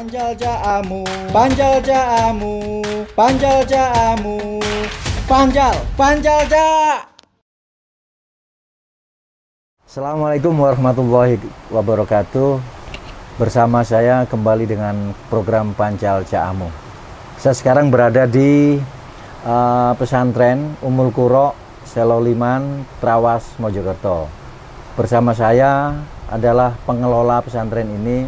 Panjal Jaamu, Panjal Jaamu, Panjal Jaamu, Panjal Ja. Assalamualaikum warahmatullahi wabarakatuh. Bersama saya kembali dengan program Panjal Jaamu. Saya sekarang berada di pesantren Ummul Qura, Seloliman, Trawas, Mojokerto. Bersama saya adalah pengelola pesantren ini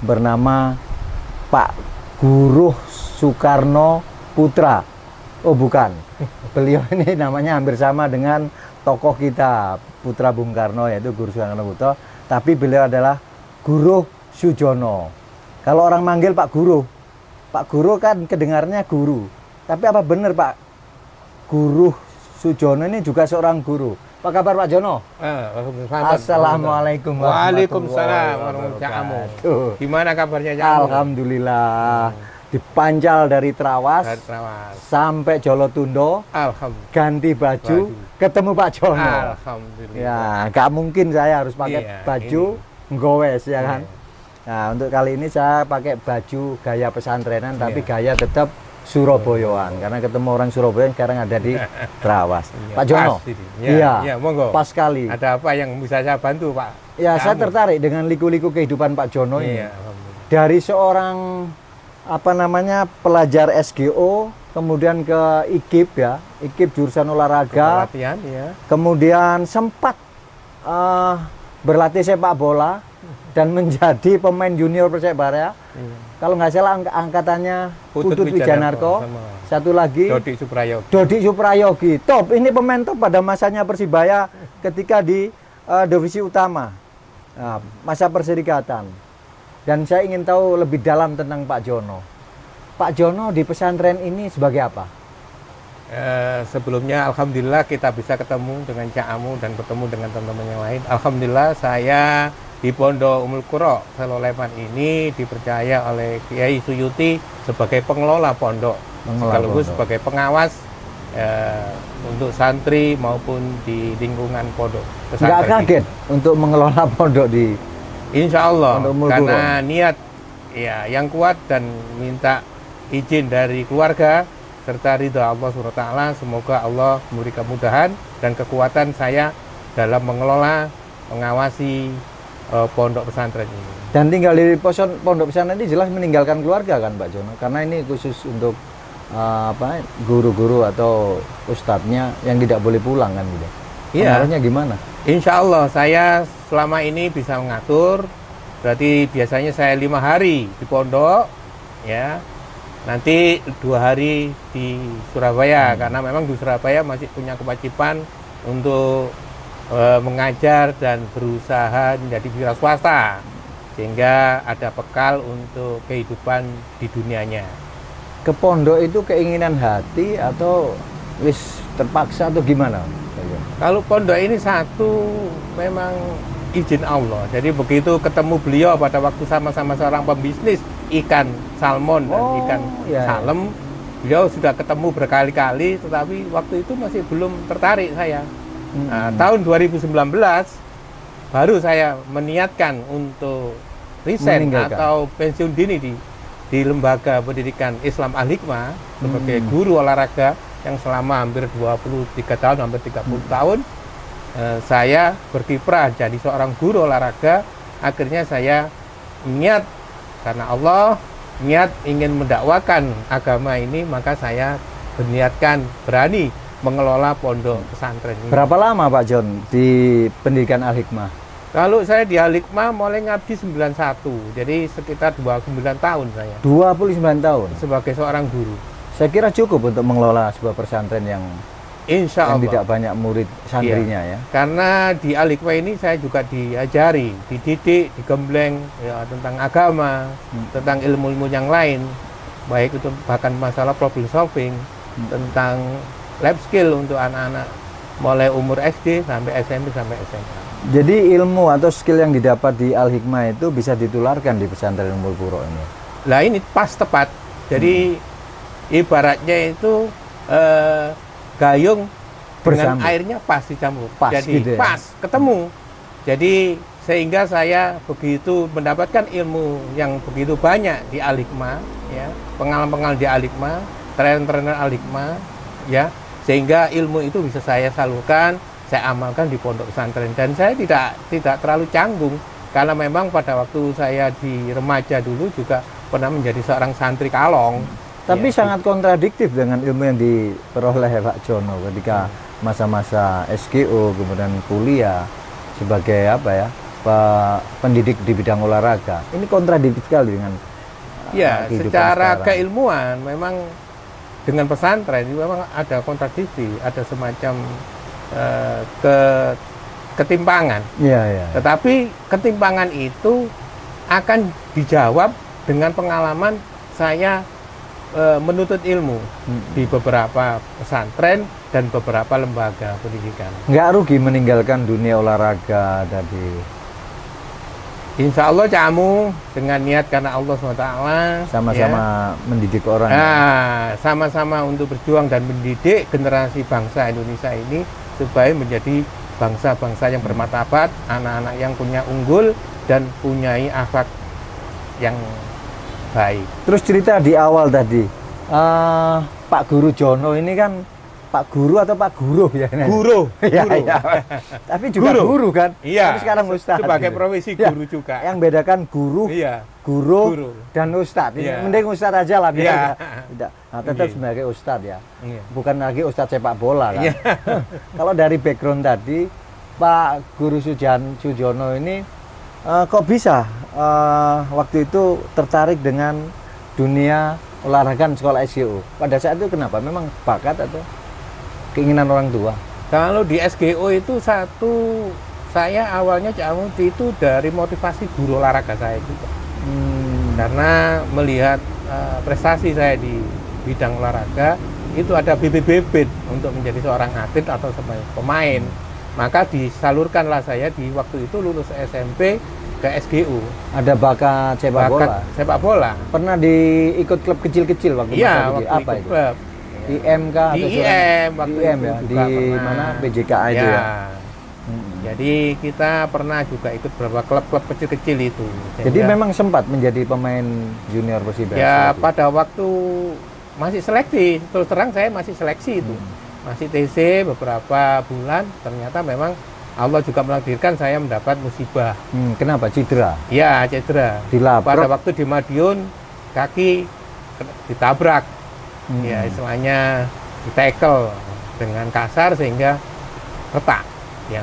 bernama Pak Guruh Soekarno Putra. Oh bukan, beliau ini namanya hampir sama dengan tokoh kita, putra Bung Karno, yaitu Guruh Soekarno Putra. Tapi beliau adalah Guruh Sujono. Kalau orang manggil Pak Guruh kan kedengarnya guru. Tapi apa benar Pak Guruh Sujono ini juga seorang guru? Apa kabar Pak Jono? Assalamualaikum Waalaikumsalam warahmatullahi wabarakatuh. Gimana kabarnya Jamu? Alhamdulillah. Dipanjal dari Trawas sampai Jolotundo. Alhamdulillah. Ganti baju, ketemu Pak Jono. Alhamdulillah. Ya, nggak mungkin saya harus pakai baju ngowes ya kan. Nah, untuk kali ini saya pakai baju gaya pesantrenan tapi gaya tetap Surabayaan, karena ketemu orang Surabaya yang sekarang ada di Trawas. Pak Jono, iya, monggo. Pas sekali. Ada apa yang bisa saya bantu, Pak? Ya, saya tertarik dengan liku-liku kehidupan Pak Jono ini. Dari seorang pelajar SGO, kemudian ke IKIP ya, IKIP jurusan olahraga, latihan, ya. Kemudian sempat berlatih sepak bola dan menjadi pemain junior Persebaya. Kalau nggak salah angkatannya Putut Wijanarko, satu lagi Dodi Suprayogi. Top, ini pemain top pada masanya Persibaya ketika di divisi utama, masa Perserikatan. Dan saya ingin tahu lebih dalam tentang Pak Jono. Pak Jono di pesantren ini sebagai apa? Sebelumnya Alhamdulillah kita bisa ketemu dengan Cak Amu dan bertemu dengan teman-teman yang lain. Alhamdulillah saya di Pondok Ummul Qura Seloliman ini dipercaya oleh Kiai Suyuti sebagai pengelola pondok, sekaligus sebagai pengawas untuk santri maupun di lingkungan pondok pesantren. Nggak kaget untuk mengelola pondok di Insya Allah, karena niat ya yang kuat dan minta izin dari keluarga serta ridha Allah SWT. Semoga Allah memberi kemudahan dan kekuatan saya dalam mengelola, mengawasi pondok pesantren ini. Dan tinggal di pondok pesantren ini jelas meninggalkan keluarga kan Pak Jono, karena ini khusus untuk guru-guru atau ustadznya yang tidak boleh pulang kan gitu. Iya. Pengaruhnya gimana? Insya Allah saya selama ini bisa mengatur. Berarti biasanya saya 5 hari di pondok, ya. Nanti 2 hari di Surabaya, karena memang di Surabaya masih punya kewajiban untuk mengajar dan berusaha menjadi wira swasta, sehingga ada bekal untuk kehidupan di dunianya. Ke pondok itu keinginan hati atau wis terpaksa atau gimana? Kalau pondok ini satu memang izin Allah. Jadi begitu ketemu beliau pada waktu sama-sama seorang pembisnis ikan salmon dan ikan salem, beliau sudah ketemu berkali-kali, tetapi waktu itu masih belum tertarik saya. Nah, tahun 2019 baru saya meniatkan untuk resign atau pensiun dini di lembaga pendidikan Islam Al-Hikmah sebagai guru olahraga yang selama hampir 23 tahun, hampir 30 tahun saya berkiprah jadi seorang guru olahraga. Akhirnya saya niat karena Allah, niat ingin mendakwakan agama ini, maka saya berani mengelola pondok pesantren ini. Berapa lama Pak John di pendidikan Al-Hikmah? Kalau saya di Al-Hikmah mulai ngabdi 91, jadi sekitar 29 tahun saya. 29 tahun? Sebagai seorang guru. Saya kira cukup untuk mengelola sebuah pesantren yang Insya Allah tidak banyak murid santrinya ya. Karena di Al-Hikmah ini saya juga diajari, dididik, digembleng ya, tentang agama, tentang ilmu-ilmu yang lain, baik itu bahkan masalah problem solving, tentang life skill untuk anak-anak mulai umur SD sampai SMP sampai SMA. Jadi ilmu atau skill yang didapat di Al-Hikmah itu bisa ditularkan di pesantren Ummul Qura ini. Nah ini pas tepat. Jadi ibaratnya itu gayung dengan airnya pas dicampur. Jadi gitu ya? pas ketemu. Jadi sehingga saya begitu mendapatkan ilmu yang begitu banyak di Al-Hikmah, ya, pengalaman-pengalaman di Al-Hikmah, trainer-trainer Al-Hikmah, ya, sehingga ilmu itu bisa saya salurkan, saya amalkan di pondok pesantren, dan saya tidak terlalu canggung karena memang pada waktu saya di remaja dulu juga pernah menjadi seorang santri kalong. Tapi ya, sangat kontradiktif dengan ilmu yang diperoleh Pak Jono ketika masa-masa SGO, kemudian kuliah sebagai apa ya, pendidik di bidang olahraga. Ini kontradiktif sekali dengan ya, kehidupan secara sekarang. keilmuan memang dengan pesantren itu memang ada kontradiksi, ada semacam ketimpangan. Iya, iya. Tetapi ketimpangan itu akan dijawab dengan pengalaman saya menuntut ilmu di beberapa pesantren dan beberapa lembaga pendidikan. Nggak rugi meninggalkan dunia olahraga tadi. Insya Allah Camu dengan niat karena Allah SWT Sama-sama mendidik orang. Nah, sama-sama untuk berjuang dan mendidik generasi bangsa Indonesia ini supaya menjadi bangsa-bangsa yang bermartabat, anak-anak yang punya unggul dan punyai akhlak yang baik. Terus cerita di awal tadi, Pak Guru Jono ini kan Pak Guru atau Pak Guru ya? Guru, Iya, guru. iya. Tapi juga guru kan? Iya. Tapi sekarang ustadz. Sebagai gitu. profesi Ya, guru juga. Yang bedakan guru, Iya. guru, dan ustadz. Ini Iya. mending ustadz aja lah biar Iya. tidak. Nah, tetap Iya. sebagai ustadz ya. Iya. Bukan lagi ustadz sepak bola kan. Iya. Kalau dari background tadi, Pak Guru Sujono ini kok bisa waktu itu tertarik dengan dunia olahraga sekolah SGO? Pada saat itu kenapa? Memang bakat atau keinginan orang tua? Kalau di SGO itu saya awalnya Camu itu dari motivasi guru olahraga saya juga. Karena melihat prestasi saya di bidang olahraga itu ada bibit-bibit untuk menjadi seorang atlet atau sebagai pemain. Maka disalurkanlah saya di waktu itu lulus SMP ke SGU. Ada bakat sepak bola? Sepak bola. Pernah diikut klub kecil-kecil waktu Iya, masa kecil? waktu Apa ikut itu? klub. IM kah? Di atau IM waktu IM itu ya? juga Di pernah. mana? PJKA itu ya? Jadi kita pernah juga ikut beberapa klub-klub kecil-kecil itu. Jadi memang sempat menjadi pemain junior Persibaya? Ya pada waktu masih seleksi, terus terang saya masih seleksi itu. Masih TC beberapa bulan, ternyata memang Allah juga menakdirkan saya mendapat musibah. Kenapa? Cedera? Ya, cedera. Dilabrak? Pada waktu di Madiun, kaki ditabrak. Ya, istilahnya ditekel dengan kasar sehingga retak.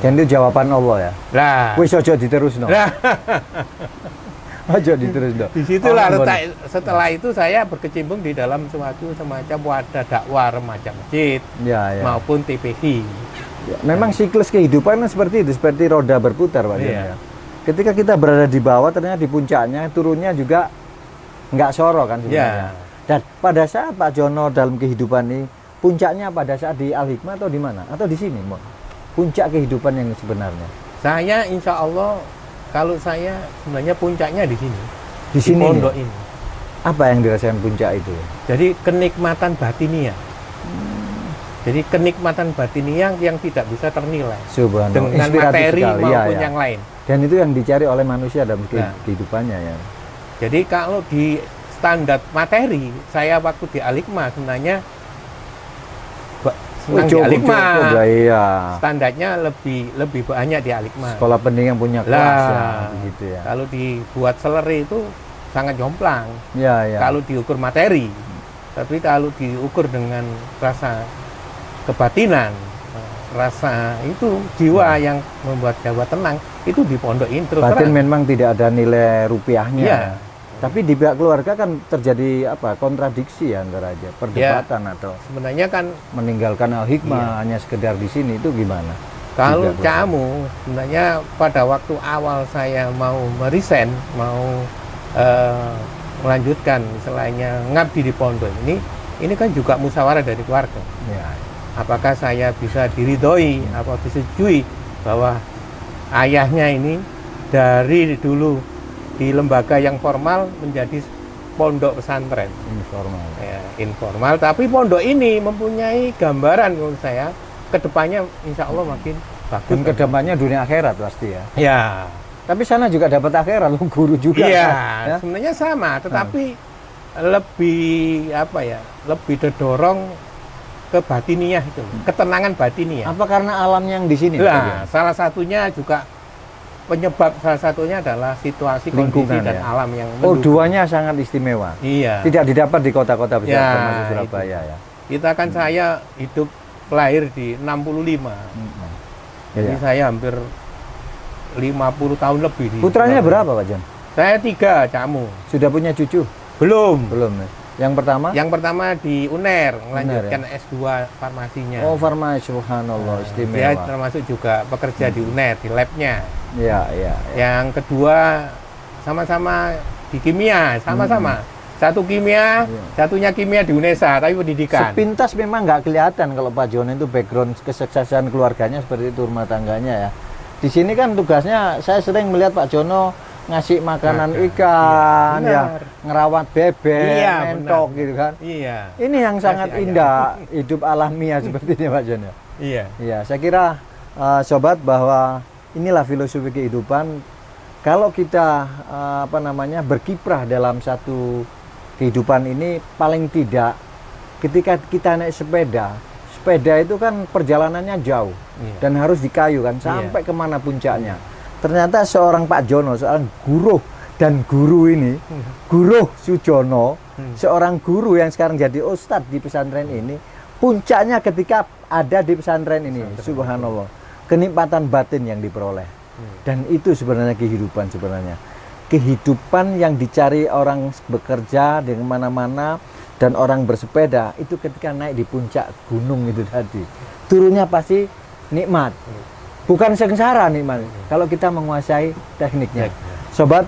Dan itu jawaban Allah ya? Lah. Wis ojo diterusno. Lah. Ojo diterusno. Disitulah letak. Setelah itu saya berkecimpung di dalam suatu semacam wadah dakwah remaja masjid Ya, ya. maupun TPI. Ya, memang siklus kehidupan kan seperti itu, seperti roda berputar Pak Jono, Iya. ya. Ketika kita berada di bawah, ternyata di puncaknya, turunnya juga nggak soro kan sebenarnya. Ya. Dan pada saat Pak Jono dalam kehidupan ini, puncaknya pada saat di Al-Hikmah atau di mana? Atau di sini? Puncak kehidupan yang sebenarnya? Saya insya Allah, kalau saya sebenarnya puncaknya di sini. Di sini pondok ya? ini. Apa yang dirasakan puncak itu? Jadi kenikmatan batiniah. Jadi kenikmatan batiniah yang tidak bisa ternilai. Subhanallah. Dengan Inspiratif materi sekali. maupun Ya, ya. yang lain. Dan itu yang dicari oleh manusia dalam Nah. kehidupannya ya. Jadi kalau di standar materi, saya waktu di Al-Hikmah sebenarnya senang di Al-Hikmah. Iya. Standarnya lebih banyak di Al-Hikmah. Sekolah pendidikan punya kelas ya, begitu ya. Kalau dibuat seleri itu sangat jomplang. Ya, ya. Kalau diukur materi, tapi kalau diukur dengan rasa kebatinan, rasa itu jiwa yang membuat jiwa tenang, itu di pondok ini terus Batin terang. memang tidak ada nilai rupiahnya. Iya. Tapi di pihak keluarga kan terjadi apa? Kontradiksi ya antara aja, perdebatan atau Sebenarnya kan meninggalkan Al-Hikmah hanya sekedar di sini itu gimana? kalau Juga, kamu sebenarnya pada waktu awal saya mau meresign, mau melanjutkan selainnya ngabdi di pondok ini kan juga musyawarah dari keluarga. Ya. Apakah saya bisa diridhoi atau disetujui bahwa ayahnya ini dari dulu di lembaga yang formal menjadi pondok pesantren Informal. ya, informal, tapi pondok ini mempunyai gambaran menurut saya kedepannya insya Allah makin bagus. Dan kedepannya dunia akhirat pasti ya. Ya, Tapi sana juga dapat akhirat, lu guru juga. Iya, kan? Ya? sebenarnya sama, tetapi lebih apa ya? Lebih terdorong ke batiniah itu, ketenangan batiniah. Apa karena alamnya yang di sini? Nah, salah satunya juga penyebab salah satunya adalah situasi Lingkungan, kondisi dan ya? alam yang Oh, mendukung. duanya sangat istimewa. Iya. Tidak didapat di kota-kota besar Ya, termasuk Surabaya ya. Kita kan saya hidup lahir di 65. Jadi Iya. saya hampir 50 tahun lebih di Putranya Surabaya. berapa, Pak Jon? Saya 3, Cakmu. Sudah punya cucu? Belum. Belum. Ya? Yang pertama? Yang pertama di UNER, melanjutkan ya? S2 farmasinya. Oh, farmasi, subhanallah, Dia istimewa. termasuk juga pekerja di UNER, di labnya. Iya, iya. Ya. Yang kedua sama-sama di kimia, sama-sama. Satu kimia, Iya. satunya kimia di UNESA, tapi pendidikan. Sepintas memang nggak kelihatan kalau Pak Jono itu background kesuksesan keluarganya seperti itu, rumah tangganya ya. Di sini kan tugasnya saya sering melihat Pak Jono ngasih makanan ikan, Iya, ya, benar. ngerawat bebek, Iya, mentok benar. gitu kan. Iya. Ini yang sangat ayam. indah, hidup alamiah seperti ini Pak Jono. Iya. Iya, saya kira sobat bahwa inilah filosofi kehidupan. Kalau kita berkiprah dalam satu kehidupan ini, paling tidak ketika kita naik sepeda itu kan perjalanannya jauh dan harus dikayu kan sampai kemana puncaknya. Ternyata seorang Pak Jono, seorang guru dan guru ini, Guru Sujono, seorang guru yang sekarang jadi ustadz di pesantren ini, puncaknya ketika ada di pesantren ini, subhanallah, kenikmatan batin yang diperoleh. Dan itu sebenarnya kehidupan sebenarnya. Kehidupan yang dicari orang bekerja di mana-mana dan orang bersepeda itu ketika naik di puncak gunung itu tadi. Turunnya pasti nikmat. Bukan sengsara nikmat. Kalau kita menguasai tekniknya. Sobat,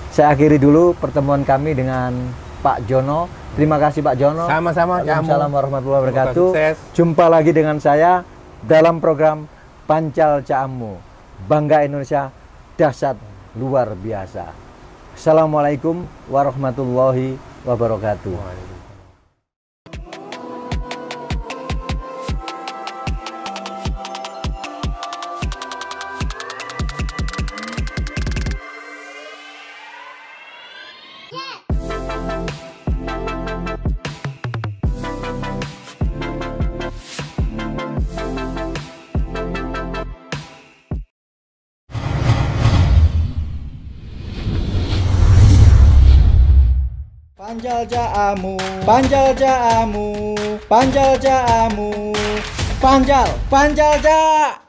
saya akhiri dulu pertemuan kami dengan Pak Jono. Terima kasih Pak Jono. Sama-sama. Assalamualaikum warahmatullahi wabarakatuh. Sukses. Jumpa lagi dengan saya dalam program Pancal Caamu. Bangga Indonesia, dahsyat luar biasa. Assalamualaikum warahmatullahi wabarakatuh. Pancal Caamu, Pancal Caamu, Pancal Caamu, Pancal Caamu.